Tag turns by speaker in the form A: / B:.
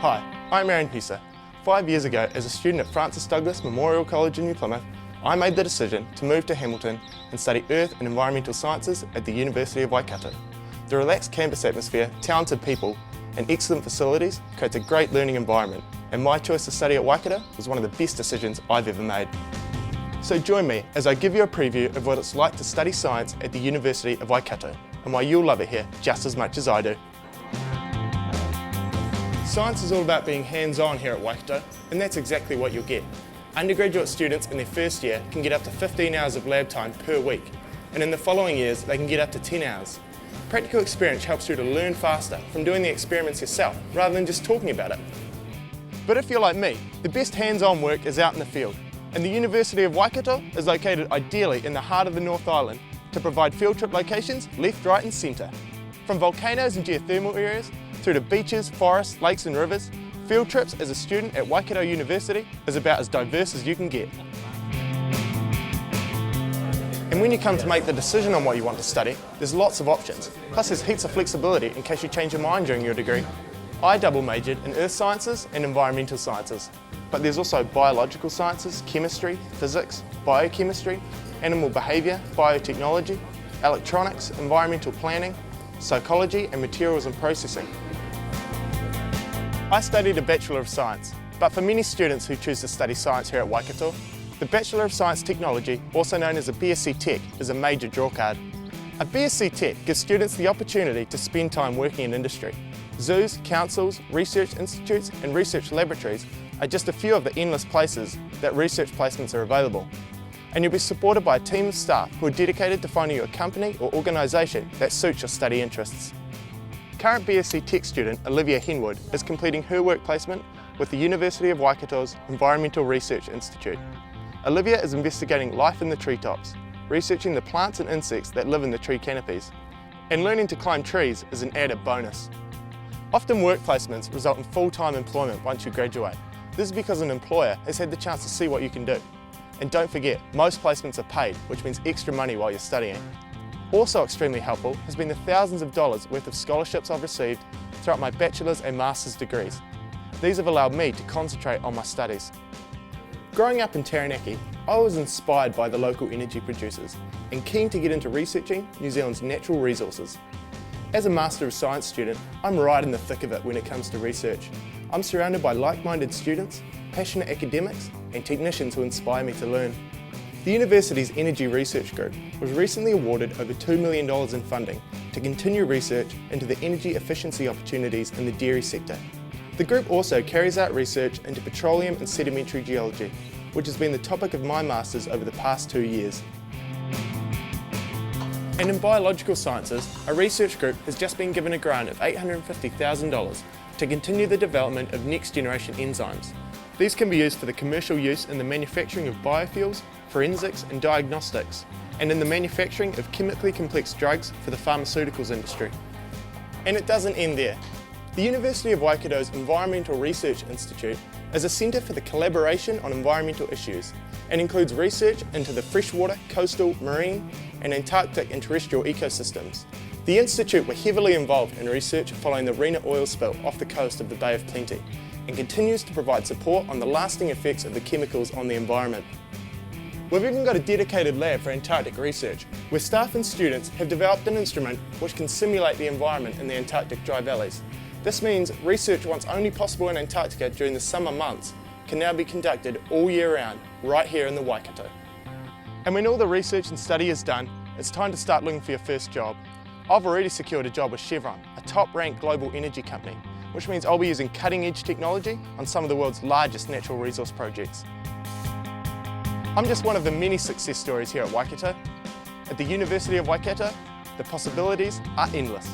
A: Hi, I'm Aaron Husser. 5 years ago, as a student at Francis Douglas Memorial College in New Plymouth, I made the decision to move to Hamilton and study Earth and Environmental Sciences at the University of Waikato. The relaxed campus atmosphere, talented people and excellent facilities creates a great learning environment, and my choice to study at Waikato was one of the best decisions I've ever made. So join me as I give you a preview of what it's like to study science at the University of Waikato and why you'll love it here just as much as I do. Science is all about being hands-on here at Waikato, and that's exactly what you'll get. Undergraduate students in their first year can get up to 15 hours of lab time per week, and in the following years they can get up to 10 hours. Practical experience helps you to learn faster from doing the experiments yourself rather than just talking about it. But if you're like me, the best hands-on work is out in the field, and the University of Waikato is located ideally in the heart of the North Island to provide field trip locations left, right and centre. From volcanoes and geothermal areas through to beaches, forests, lakes and rivers, field trips as a student at Waikato University is about as diverse as you can get. And when you come to make the decision on what you want to study, there's lots of options. Plus there's heaps of flexibility in case you change your mind during your degree. I double majored in Earth Sciences and Environmental Sciences, but there's also Biological Sciences, Chemistry, Physics, Biochemistry, Animal Behaviour, Biotechnology, Electronics, Environmental Planning, Psychology and Materials and Processing. I studied a Bachelor of Science, but for many students who choose to study science here at Waikato, the Bachelor of Science Technology, also known as a BSc Tech, is a major drawcard. A BSc Tech gives students the opportunity to spend time working in industry. Zoos, councils, research institutes and research laboratories are just a few of the endless places that research placements are available. And you'll be supported by a team of staff who are dedicated to finding you a company or organisation that suits your study interests. Current BSc Tech student Olivia Henwood is completing her work placement with the University of Waikato's Environmental Research Institute. Olivia is investigating life in the treetops, researching the plants and insects that live in the tree canopies, and learning to climb trees is an added bonus. Often work placements result in full-time employment once you graduate. This is because an employer has had the chance to see what you can do. And don't forget, most placements are paid, which means extra money while you're studying. Also extremely helpful has been the thousands of dollars worth of scholarships I've received throughout my bachelor's and master's degrees. These have allowed me to concentrate on my studies. Growing up in Taranaki, I was inspired by the local energy producers and keen to get into researching New Zealand's natural resources. As a Master of Science student, I'm right in the thick of it when it comes to research. I'm surrounded by like-minded students, passionate academics and technicians who inspire me to learn. The university's Energy Research Group was recently awarded over $2 million in funding to continue research into the energy efficiency opportunities in the dairy sector. The group also carries out research into petroleum and sedimentary geology, which has been the topic of my Masters over the past 2 years. And in Biological Sciences, a research group has just been given a grant of $850,000 to continue the development of next-generation enzymes. These can be used for the commercial use in the manufacturing of biofuels, forensics and diagnostics, and in the manufacturing of chemically complex drugs for the pharmaceuticals industry. And it doesn't end there. The University of Waikato's Environmental Research Institute is a centre for the collaboration on environmental issues and includes research into the freshwater, coastal, marine and Antarctic and terrestrial ecosystems. The Institute were heavily involved in research following the Rena oil spill off the coast of the Bay of Plenty and continues to provide support on the lasting effects of the chemicals on the environment. We've even got a dedicated lab for Antarctic research, where staff and students have developed an instrument which can simulate the environment in the Antarctic dry valleys. This means research once only possible in Antarctica during the summer months can now be conducted all year round, right here in the Waikato. And when all the research and study is done, it's time to start looking for your first job. I've already secured a job with Chevron, a top-ranked global energy company, which means I'll be using cutting-edge technology on some of the world's largest natural resource projects. I'm just one of the many success stories here at Waikato. At the University of Waikato, the possibilities are endless.